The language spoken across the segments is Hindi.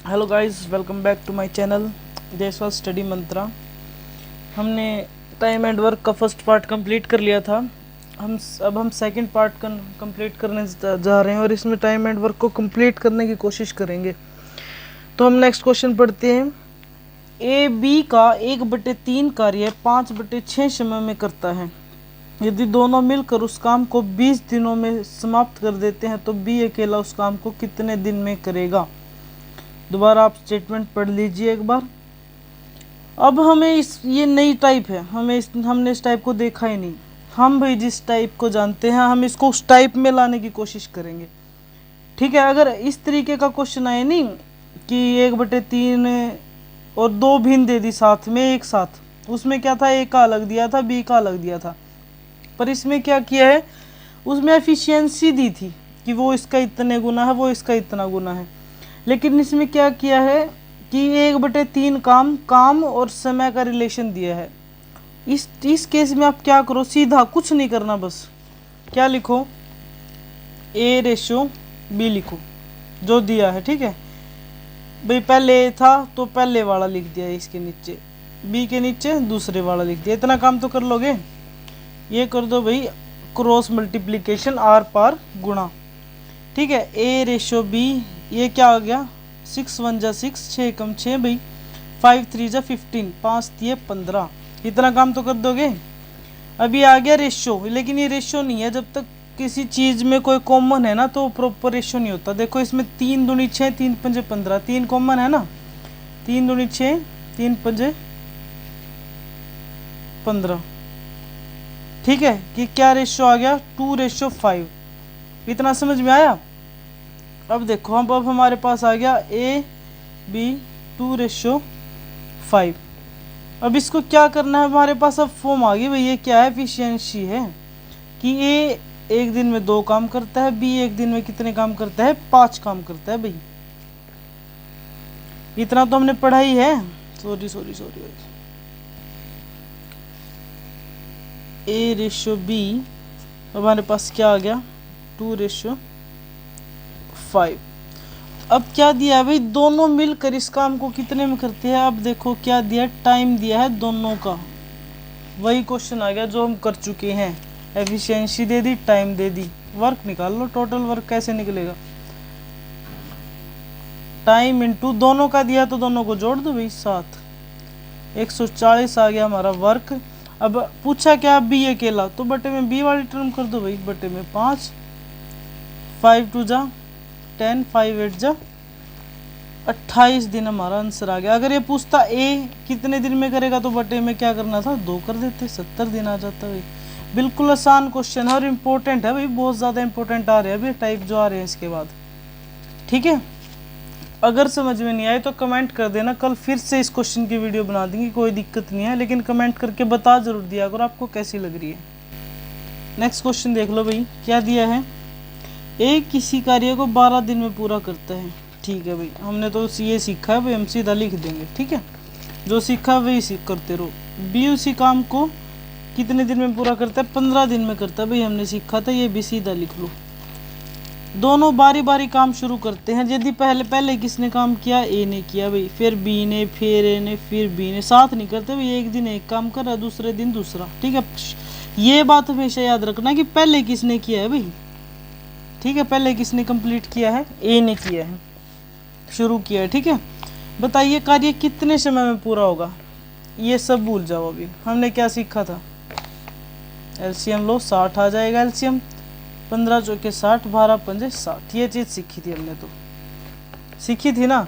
Hello guys, welcome back to my channel Deshwal study mantra. हमने टाइम एंड वर्क का फर्स्ट पार्ट कंप्लीट कर लिया था। अब हम सेकंड पार्ट कंप्लीट करने जा रहे हैं और इसमें टाइम एंड वर्क को कंप्लीट करने की कोशिश करेंगे। तो हम नेक्स्ट क्वेश्चन पढ़ते हैं। ए बी का 1/3 कार्य 5/6 समय में करता है। यदि दोनों मिलकर उस काम को 20 दिनों में समाप्त कर देते हैं तो बी अकेला उस काम को कितने दिन में करेगा। दोबारा आप स्टेटमेंट पढ़ लीजिए एक बार। अब हमें ये नई टाइप है, हमने इस टाइप को देखा ही नहीं। हम भाई जिस टाइप को जानते हैं हम इसको उस टाइप में लाने की कोशिश करेंगे। ठीक है, अगर इस तरीके का क्वेश्चन आए नहीं कि 1/3 और 2 भिन्न दे दी साथ में एक साथ, उसमें क्या था, ए का अलग दिया था, बी का अलग दिया था। पर इसमें क्या किया है, उसमें एफिशिएंसी दी थी कि वो इसका इतने गुना है, वो इसका इतना गुना है। लेकिन इसमें क्या किया है कि 1/3 काम और समय का रिलेशन दिया है। इस केस में आप क्या करो, सीधा कुछ नहीं करना, बस क्या लिखो, ए रेशो बी लिखो जो दिया है। ठीक है भाई, पहले ए था तो पहले वाला लिख दिया इसके नीचे, बी के नीचे दूसरे वाला लिख दिया। इतना काम तो कर लोगे। ये कर दो भाई क्रॉस मल्टीप्लिकेशन, आर पार गुणा। ठीक है, ए रेशो बी, ये क्या आ गया, 6 1 जा 6, 6 कम 6 भाई, 5 3 जा 15, 5 3 15। इतना काम तो कर दोगे। अभी आ गया रेशो, लेकिन ये रेशो नहीं है। जब तक किसी चीज़ में कोई कॉमन है ना तो प्रॉपर रेशो नहीं होता। देखो इसमें 3 दूनी 6, 3 पंजे 15, 3 कॉमन है ना, 3 दूनी 6, 3 पंजे 15। ठीक है कि क्या रेशो आ गया, 2:5। इतना समझ में आया। अब देखो अब हमारे पास आ गया ए बी 2:5। अब इसको क्या करना है, हमारे पास अब फॉर्म आ गई भाई। ये क्या है, एफिशिएंसी है कि ए एक दिन में 2 काम करता है, बी एक दिन में कितने काम करता है, 5 काम करता है भाई। इतना तो हमने पढ़ा ही है। सॉरी ए रेशो बी, हमारे पास क्या आ गया, 2:5। अब क्या दिया है भाई, दोनों मिलकर इस काम को कितने में करते हैं। अब देखो क्या दिया, टाइम दिया है दोनों का। वही क्वेश्चन आ गया जो हम कर चुके हैं। एफिशिएंसी दे दी, टाइम दे दी, वर्क निकाल लो। टोटल वर्क कैसे निकलेगा, टाइम इंटू दोनों का दिया तो दोनों को जोड़ दो भाई, 7 140 आ गया हमारा वर्क। अब पूछा क्या, बी अकेला, तो बटे में बी वाली टर्म कर दो भाई, बटे में 5, 5 2 जा 10, 5 8 जा 28 दिन हमारा आंसर आ गया। अगर ये पूछता ए कितने दिन में करेगा तो बटे में क्या करना था, 2 कर देते, 70 दिन आ जाता भाई। बिल्कुल आसान क्वेश्चन है और इम्पोर्टेंट है भाई, बहुत ज़्यादा इंपॉर्टेंट आ रहे हैं अभी टाइप जो आ रहे हैं इसके बाद। ठीक है, अगर समझ में नहीं आए तो कमेंट कर देना, कल फिर से इस क्वेश्चन की वीडियो बना देंगे, कोई दिक्कत नहीं है। लेकिन कमेंट करके बता जरूर दिया अगर आपको कैसी लग रही है। नेक्स्ट क्वेश्चन देख लो भाई, क्या दिया है, ए किसी कार्य को 12 दिन में पूरा करता है। ठीक है भाई, हमने तो ये सीखा है भाई, हम सीधा लिख देंगे। ठीक है, जो सीखा वही सीख करते रहो। बी उसी काम को कितने दिन में पूरा करता है, 15 दिन में करता है भाई, हमने सीखा था, ये भी सीधा लिख लो। दोनों बारी बारी काम शुरू करते हैं। यदि पहले किसने काम किया, ए ने किया भाई, फिर बी ने, फिर ए ने, फिर बी ने, साथ नहीं करते भाई। एक दिन एक काम कर रहा, दूसरे दिन दूसरा। ठीक है, ये बात हमेशा याद रखना कि पहले किसने किया है भाई। ठीक है, पहले किसने कंप्लीट किया है, ए ने किया है, शुरू किया है। ठीक है, बताइए कार्य कितने समय में पूरा होगा। ये सब भूल जाओ। अभी हमने क्या सीखा था, एलसीएम लो, 60 आ जाएगा एलसीएम, 15 चौके 60, 12 पंजे 60। ये चीज़ सीखी थी हमने, तो सीखी थी ना।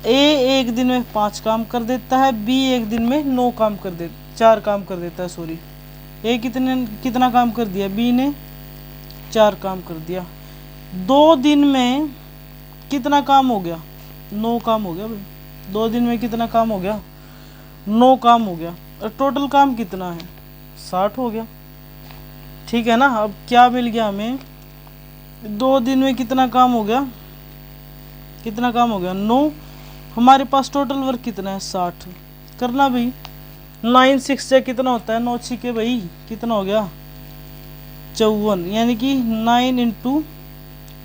ए एक दिन में 5 काम कर देता है, बी एक दिन में 9 काम कर दे 4 काम कर देता है। सॉरी, ए कितना काम कर दिया, बी ने 4 काम कर दिया। 2 दिन में कितना काम हो गया, 9 काम हो गया भाई। 2 दिन में कितना काम हो गया, 9 काम हो गया। और टोटल काम कितना है, 60 हो गया। ठीक है ना। अब क्या मिल गया हमें, 2 दिन में कितना काम हो गया, 9। हमारे पास टोटल वर्क कितना है, 60 करना भाई। 9 6 से कितना होता है, 9 6 भाई कितना हो गया, 54। यानी कि 9 ×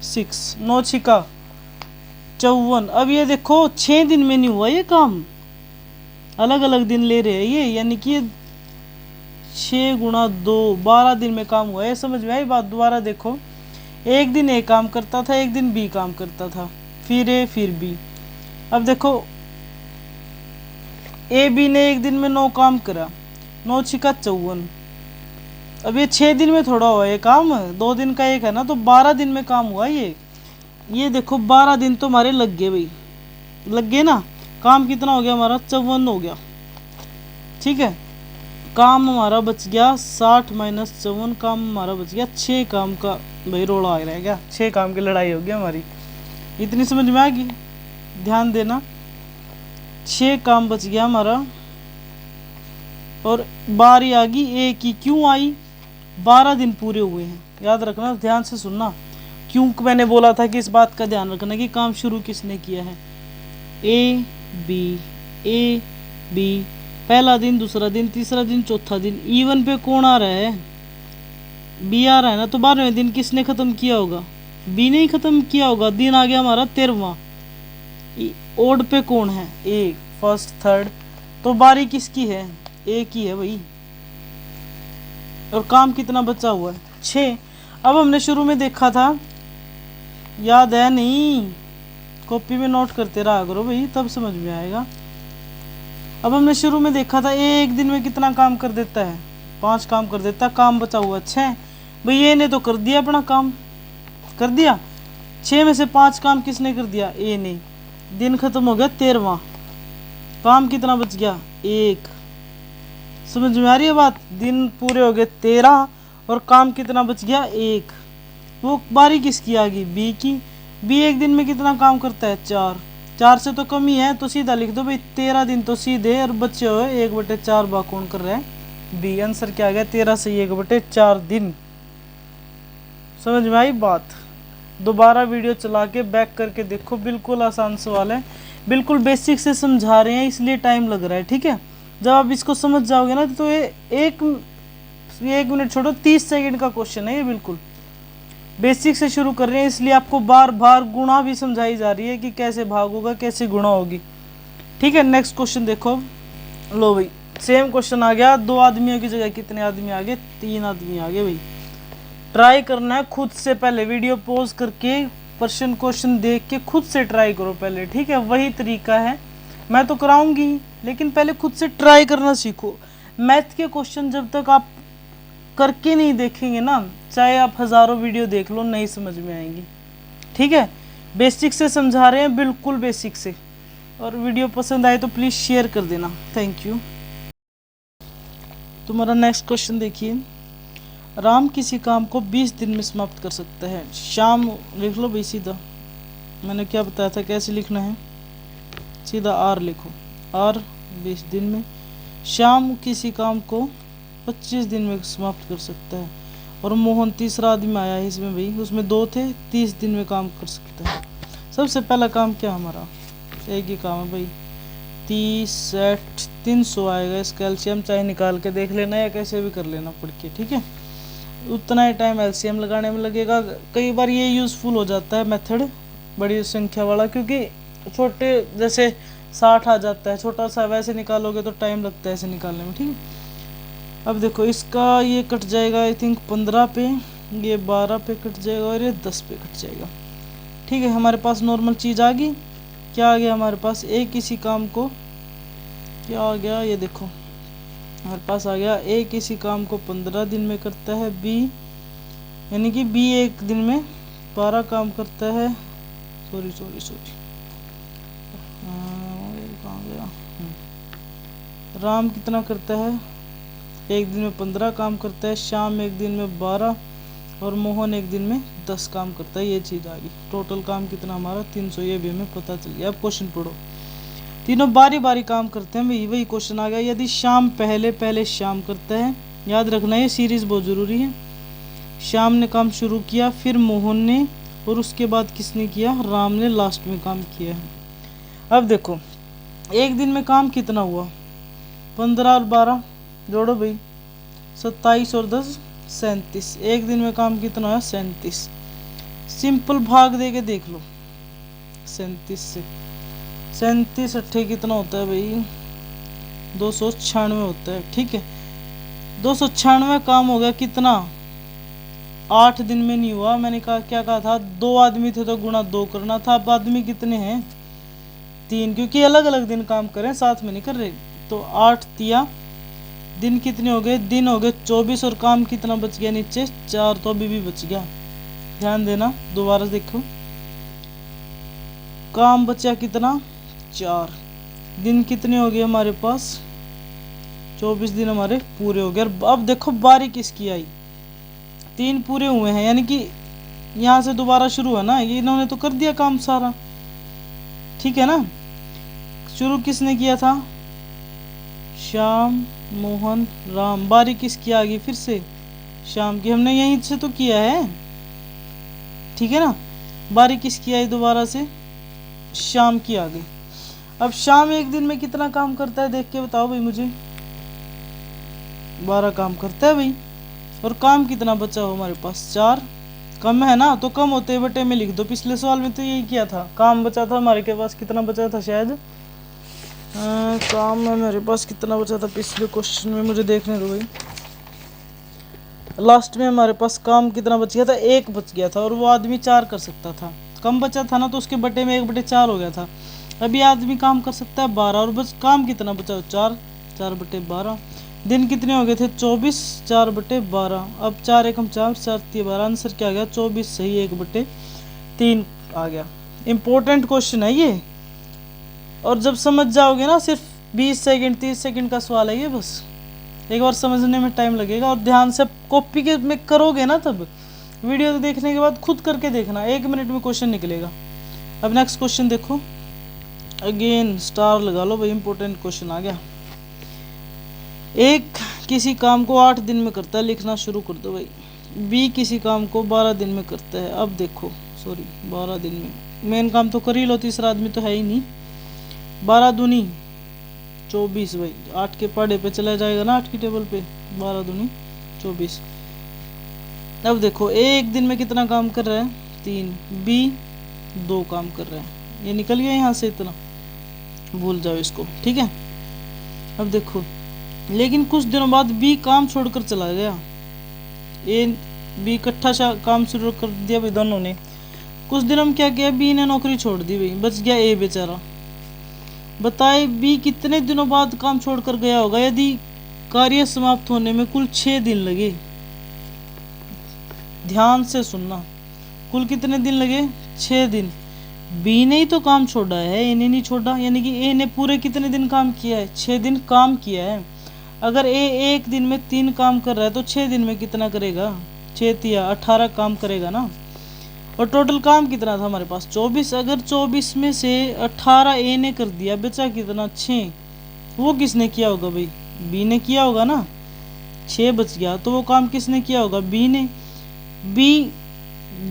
6, 9 6 54। अब ये देखो 6 दिन में नहीं हुआ ये काम, अलग अलग दिन ले रहे हैं ये, यानी कि 6 गुणा 2 12 दिन में काम हुआ है। समझ में आई बात? दोबारा देखो, एक दिन ए काम करता था, एक दिन बी काम करता था, फिर ए फिर बी। अब देखो ए बी ने एक दिन में 9 काम करा, 9 छिका 54। अब ये 6 दिन में थोड़ा हुआ ये काम, 2 दिन का एक है ना, तो 12 दिन में काम हुआ ये देखो 12 दिन तो हमारे लग गए भाई, लग गए ना। काम कितना हो गया हमारा? 54 हो गया। ठीक है, काम हमारा बच गया 60 माइनस 54, काम हमारा बच गया 6 काम का भाई रोड़ा आ रहा क्या, 6 काम की लड़ाई होगी हमारी। इतनी समझ में आ गई? ध्यान देना, 6 काम बच गया हमारा। और बारी आ गई ए की, क्यों आई? 12 दिन पूरे हुए हैं, याद रखना, ध्यान से सुनना। क्यों मैंने बोला था कि इस बात का ध्यान रखना कि काम शुरू किसने किया है। ए बी, पहला दिन, दूसरा दिन, तीसरा दिन, चौथा दिन। इवन पे कौन आ रहा है? बी आ रहा है ना, तो 12वें दिन किसने खत्म किया होगा? बी ने ही खत्म किया होगा। दिन आ गया हमारा 13वां। ओड पे कौन है? ए, फर्स्ट थर्ड, तो बारी किसकी है? ए की है भाई। और काम कितना बचा हुआ है? 6। अब हमने शुरू में देखा था, याद है नहीं? कॉपी में नोट करते रहा करो भाई, तब समझ में आएगा। अब हमने शुरू में देखा था ए एक दिन में कितना काम कर देता है? 5 काम कर देता है, काम बचा हुआ 6। भाई ये ने तो कर दिया अपना काम, कर दिया। 6 में से 5 काम किसने कर दिया? ए ने। दिन खत्म हो गया 13वां, काम कितना बच गया? 1। समझ में आ रही है बात? दिन पूरे हो गए 13 और काम कितना बच गया? 1। वो बारी किसकी आ गई? बी की। बी एक दिन में कितना काम करता है? 4 से तो कम ही है, तो सीधा लिख दो भाई 13 दिन तो सीधे, और बचे हुए 1/4 भाग कौन कर रहा है? बी। आंसर क्या आ गया? 13 से 1/4 दिन। समझ में आई बात? दोबारा वीडियो चला के बैक करके देखो, बिल्कुल आसान सवाल है, बिल्कुल बेसिक से समझा रहे हैं, इसलिए टाइम लग रहा है। ठीक है, जब आप इसको समझ जाओगे ना, तो ये 1 मिनट छोड़ो, 30 सेकंड का क्वेश्चन है ये, बिल्कुल बेसिक से शुरू कर रहे हैं, इसलिए आपको बार बार गुणा भी समझाई जा रही है कि कैसे भाग होगा, कैसे गुणा होगी। ठीक है, नेक्स्ट क्वेश्चन देखो। लो भाई, सेम क्वेश्चन आ गया। 2 आदमियों की जगह कितने आदमी आ गए? 3 आदमी आ गए भाई। ट्राई करना है खुद से, पहले वीडियो पॉज करके प्रश्न क्वेश्चन देख के खुद से ट्राई करो पहले। ठीक है, वही तरीका है, मैं तो कराऊंगी, लेकिन पहले खुद से ट्राई करना सीखो। मैथ के क्वेश्चन जब तक आप करके नहीं देखेंगे ना, चाहे आप हज़ारों वीडियो देख लो, नहीं समझ में आएंगी। ठीक है, बेसिक से समझा रहे हैं, बिल्कुल बेसिक से। और वीडियो पसंद आए तो प्लीज़ शेयर कर देना। Thank you. तुम्हारा नेक्स्ट क्वेश्चन देखिए। राम किसी काम को 20 दिन में समाप्त कर सकता है। शाम लिख लो भाई सीधा, मैंने क्या बताया था कैसे लिखना है, सीधा आर लिखो, आर 20 दिन में। शाम किसी काम को 25 दिन में समाप्त कर सकता है। और मोहन तीसरा आदमी आया है इसमें भाई, उसमें 2 थे, 30 दिन में काम कर सकता है। सबसे पहला काम क्या हमारा? एक ही काम है भाई, 30 60 300 आएगा। इसका एलसीएम चाहे निकाल के देख लेना या कैसे भी कर लेना पढ़ के। ठीक है, उतना ही टाइम एलसीएम लगाने में लगेगा। कई बार ये यूज़फुल हो जाता है मेथड बड़ी संख्या वाला, क्योंकि छोटे जैसे 60 आ जाता है, छोटा सा वैसे निकालोगे तो टाइम लगता है ऐसे निकालने में। ठीक है, अब देखो इसका ये कट जाएगा आई थिंक 15 पे, ये 12 पे कट जाएगा और ये 10 पे कट जाएगा। ठीक है, हमारे पास नॉर्मल चीज़ आ गई। क्या आ गया हमारे पास? ए किसी काम को, क्या आ गया ये देखो, हमारे पास आ गया ए किसी काम को 15 दिन में करता है। बी यानी कि बी एक दिन में 12 काम करता है। सॉरी कहाँ गया? राम कितना करता है? एक दिन में 15 काम करता है। श्याम एक दिन में 12 और मोहन एक दिन में 10 काम करता है। ये चीज़ आ गई। टोटल काम कितना हमारा? 300। ये भी हमें पता चल गया। अब क्वेश्चन पढ़ो। तीनों बारी बारी काम करते हैं भाई, वही क्वेश्चन आ गया। यदि श्याम पहले श्याम करता है, याद रखना ये सीरीज बहुत ज़रूरी है। श्याम ने काम शुरू किया, फिर मोहन ने, और उसके बाद किसने किया? राम ने लास्ट में काम किया है। अब देखो एक दिन में काम कितना हुआ? 15 और 12 जोड़ो भाई, 27 और 10 37। एक दिन में काम कितना है? 37। सिंपल भाग दे के देख लो, 37 से 37 अट्ठे कितना होता है भाई 296 होता है। ठीक है 296 काम हो गया कितना 8 दिन में नहीं हुआ। मैंने कहा क्या कहा था 2 आदमी थे तो गुणा 2 करना था। अब आदमी कितने हैं 3 क्योंकि अलग अलग दिन काम करें साथ में नहीं कर रहे। तो 8 तिया दिन कितने हो गए दिन हो गए 24 और काम कितना बच गया नीचे 4 तो अभी भी बच गया। ध्यान देना दोबारा देखो काम बचा कितना 4 दिन कितने हो गए हमारे पास 24 दिन हमारे पूरे हो गए। अब देखो बारी किसकी आई 3 पूरे हुए हैं यानी कि यहाँ से दोबारा शुरू है ना। ये इन्होंने तो कर दिया काम सारा ठीक है ना। शुरू किसने किया था श्याम मोहन राम। बारी किसकी आ गई फिर से श्याम की। हमने यहीं से तो किया है ठीक है ना। बारी किसकी आई दोबारा से श्याम की आ गई। अब श्याम एक दिन में कितना काम करता है देख के बताओ भाई मुझे 12 काम करता है भाई। और काम कितना बचा हो हमारे पास 4 कम है ना तो कम होते बटे में लिख दो। पिछले सवाल में तो यही किया था काम बचा था हमारे के पास कितना बचा था शायद काम में मेरे पास कितना बचा था पिछले क्वेश्चन में मुझे देखने दो भाई। लास्ट में हमारे पास काम कितना बच गया था 1 बच गया था और वो आदमी 4 कर सकता था। कम बचा था ना तो उसके बटे में 1/4 हो गया था। अभी आदमी काम कर सकता है 12 और बस काम कितना बचा 4/12। दिन कितने हो गए थे 24 4/12। अब 4 एकम 4 4 3 12 आंसर क्या आ गया 24 सही 1/3 आ गया। इंपॉर्टेंट क्वेश्चन है ये और जब समझ जाओगे ना सिर्फ 20 सेकंड 30 सेकंड का सवाल है ये बस एक बार समझने में टाइम लगेगा और ध्यान से कॉपी के में करोगे ना तब वीडियो देखने के बाद खुद करके देखना 1 मिनट में क्वेश्चन निकलेगा। अब नेक्स्ट क्वेश्चन देखो अगेन स्टार लगा लो भाई इंपॉर्टेंट क्वेश्चन आ गया। एक किसी काम को 8 दिन में करता है लिखना शुरू कर दो भाई। बी किसी काम को 12 दिन में करता है। अब देखो सॉरी 12 दिन में मेन काम तो कर ही लो तीसरा आदमी तो है ही नहीं। 12 दूनी 24 भाई 8 के पहाड़े पे चला जाएगा ना 8 की टेबल पे 12 दूनी 24। अब देखो एक दिन में कितना काम कर रहा है 3 बी 2 काम कर रहा है। ये निकल गया यहाँ से इतना भूल जाओ इसको ठीक है। अब देखो लेकिन कुछ दिनों बाद बी काम छोड़कर चला गया। ए बी इकट्ठा काम शुरू कर दिया भाई दोनों ने। कुछ दिनों में क्या किया बी ने नौकरी छोड़ दी भाई बच गया ए बेचारा। बताए बी कितने दिनों बाद काम छोड़कर गया होगा यदि कार्य समाप्त होने में कुल 6 दिन लगे। ध्यान से सुनना कुल कितने दिन लगे 6 दिन। बी ने ही तो काम छोड़ा है ए ने नहीं छोड़ा यानी कि ए ने पूरे कितने दिन काम किया है 6 दिन काम किया है। अगर ए एक दिन में 3 काम कर रहा है तो 6 दिन में कितना करेगा 6 तिया 18 काम करेगा ना। और टोटल काम कितना था हमारे पास 24। अगर 24 में से 18 ए ने कर दिया बचा कितना 6 वो किसने किया होगा भाई बी ने किया होगा ना। 6 बच गया तो वो काम किसने किया होगा बी ने। बी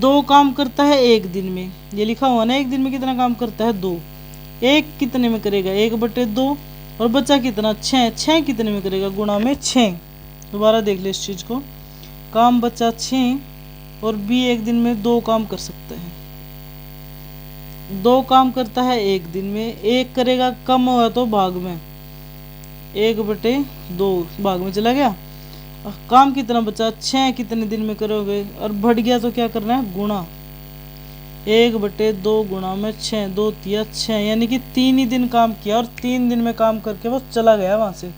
2 काम करता है एक दिन में ये लिखा हुआ ना एक दिन में कितना काम करता है 2। एक कितने में करेगा 1/2 और बचा कितना 6 कितने में करेगा गुणा में 6। दोबारा देख ले इस चीज को काम बचा 6 और बी एक दिन में 2 काम कर सकता है 2 काम करता है एक दिन में। एक करेगा कम हुआ तो भाग में 1/2 भाग में चला गया। काम कितना बचा 6 कितने दिन में करोगे और बढ़ गया तो क्या करना है गुणा 1/2 गुणा में 6 2 तिया 6 यानी कि 3 ही दिन काम किया और 3 दिन में काम करके वो चला गया वहां से।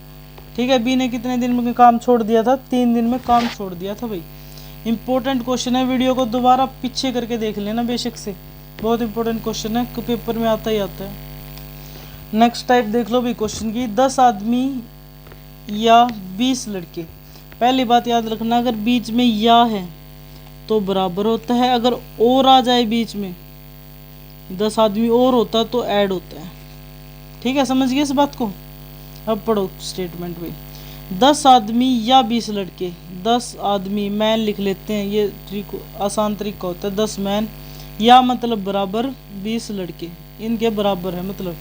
ठीक है बी ने कितने दिन में काम छोड़ दिया था 3 दिन में काम छोड़ दिया था भाई। इंपॉर्टेंट क्वेश्चन है वीडियो को दोबारा पीछे करके देख लेना बेशक से बहुत इंपॉर्टेंट क्वेश्चन है पेपर में आता ही आता है। नेक्स्ट टाइप देख लो भाई क्वेश्चन की 10 आदमी या 20 लड़के। पहली बात याद रखना अगर बीच में या है तो बराबर होता है। अगर और आ जाए बीच में 10 आदमी और होता तो ऐड होता है। ठीक है समझ गए इस बात को। अब पढ़ो स्टेटमेंट में 10 आदमी या 20 लड़के। 10 आदमी मैन लिख लेते हैं ये आसान तरीका होता है 10 मैन या मतलब बराबर 20 लड़के इनके बराबर है मतलब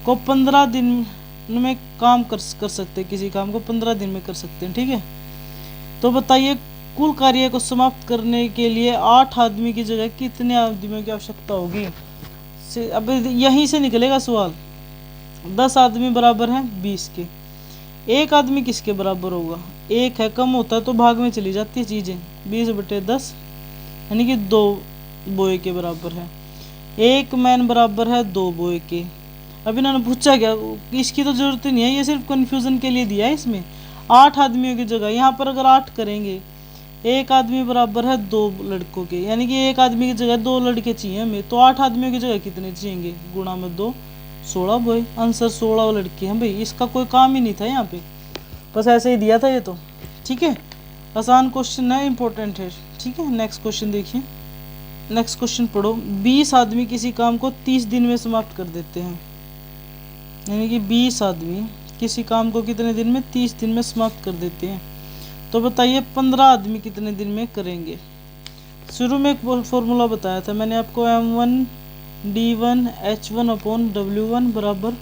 को 15 दिन में काम कर सकते हैं। किसी काम को 15 दिन में कर सकते हैं। ठीक है तो बताइए कुल कार्य को समाप्त करने के लिए 8 आदमी की जगह कितने आदमियों की आवश्यकता होगी। से अब यहीं से निकलेगा सवाल। 10 आदमी बराबर हैं 20 के, एक आदमी किसके बराबर होगा? एक है, कम होता है तो भाग में चली जाती है चीज़ें। 20/10 यानी कि 2 बोए के बराबर है। एक मैन बराबर है 2 बोए के। अब इन्होंने पूछा क्या, इसकी तो जरूरत ही नहीं है, ये सिर्फ कन्फ्यूज़न के लिए दिया है इसमें। 8 आदमियों की जगह यहाँ पर अगर 8 करेंगे, एक आदमी बराबर है 2 लड़कों के, यानी कि एक आदमी की जगह 2 लड़के चाहिए हमें, तो 8 आदमियों की जगह कितने चाहिए? गुणा में 2, 16 बॉय। आंसर 16 लड़के हैं भाई। इसका कोई काम ही नहीं था यहाँ पे, बस ऐसे ही दिया था ये तो। ठीक है, आसान क्वेश्चन है, इंपॉर्टेंट है। ठीक है, नेक्स्ट क्वेश्चन देखिए। नेक्स्ट क्वेश्चन पढ़ो। 20 आदमी किसी काम को 30 दिन में समाप्त कर देते हैं, यानी कि 20 आदमी किसी काम को कितने दिन में? 30 दिन में समाप्त कर देते हैं। तो बताइए 15 आदमी कितने दिन में करेंगे? शुरू में एक फॉर्मूला बताया था मैंने आपको, M1D1H1/W1 बराबर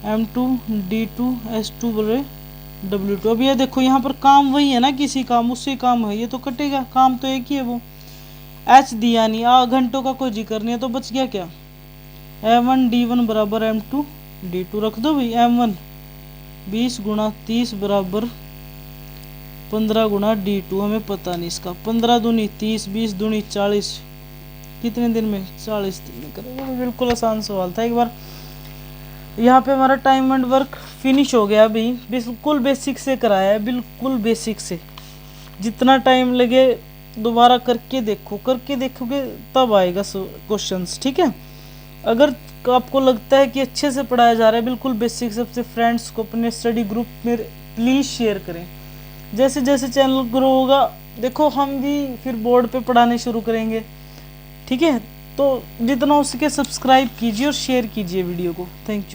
M2D2H2/W2। अब ये देखो यहाँ पर काम वही है ना, किसी काम उससे काम है, ये तो कटेगा, काम तो एक ही है वो। H दिया नहीं, घंटों का कोई जिक्र नहीं है, तो बच गया क्या? M1D1 बराबर M2D2 रख दो भाई। M1 20 × 30 बराबर 15 × D2, हमें पता नहीं इसका। 15 दूनी 30, 20 दूनी 40, कितने दिन में? 40 दिन में करेंगे। बिल्कुल आसान सवाल था। एक बार यहाँ पे हमारा टाइम एंड वर्क फिनिश हो गया अभी, बिल्कुल बेसिक से कराया है, बिल्कुल बेसिक से। जितना टाइम लगे दोबारा करके देखो, करके देखोगे तब आएगा क्वेश्चंस। ठीक है, अगर आपको लगता है कि अच्छे से पढ़ाया जा रहा है बिल्कुल बेसिक से, अपने फ्रेंड्स को अपने स्टडी ग्रुप में प्लीज़ शेयर करें। जैसे जैसे चैनल ग्रो होगा, देखो हम भी फिर बोर्ड पे पढ़ाने शुरू करेंगे। ठीक है, तो जितना हो सके सब्सक्राइब कीजिए और शेयर कीजिए वीडियो को। Thank you.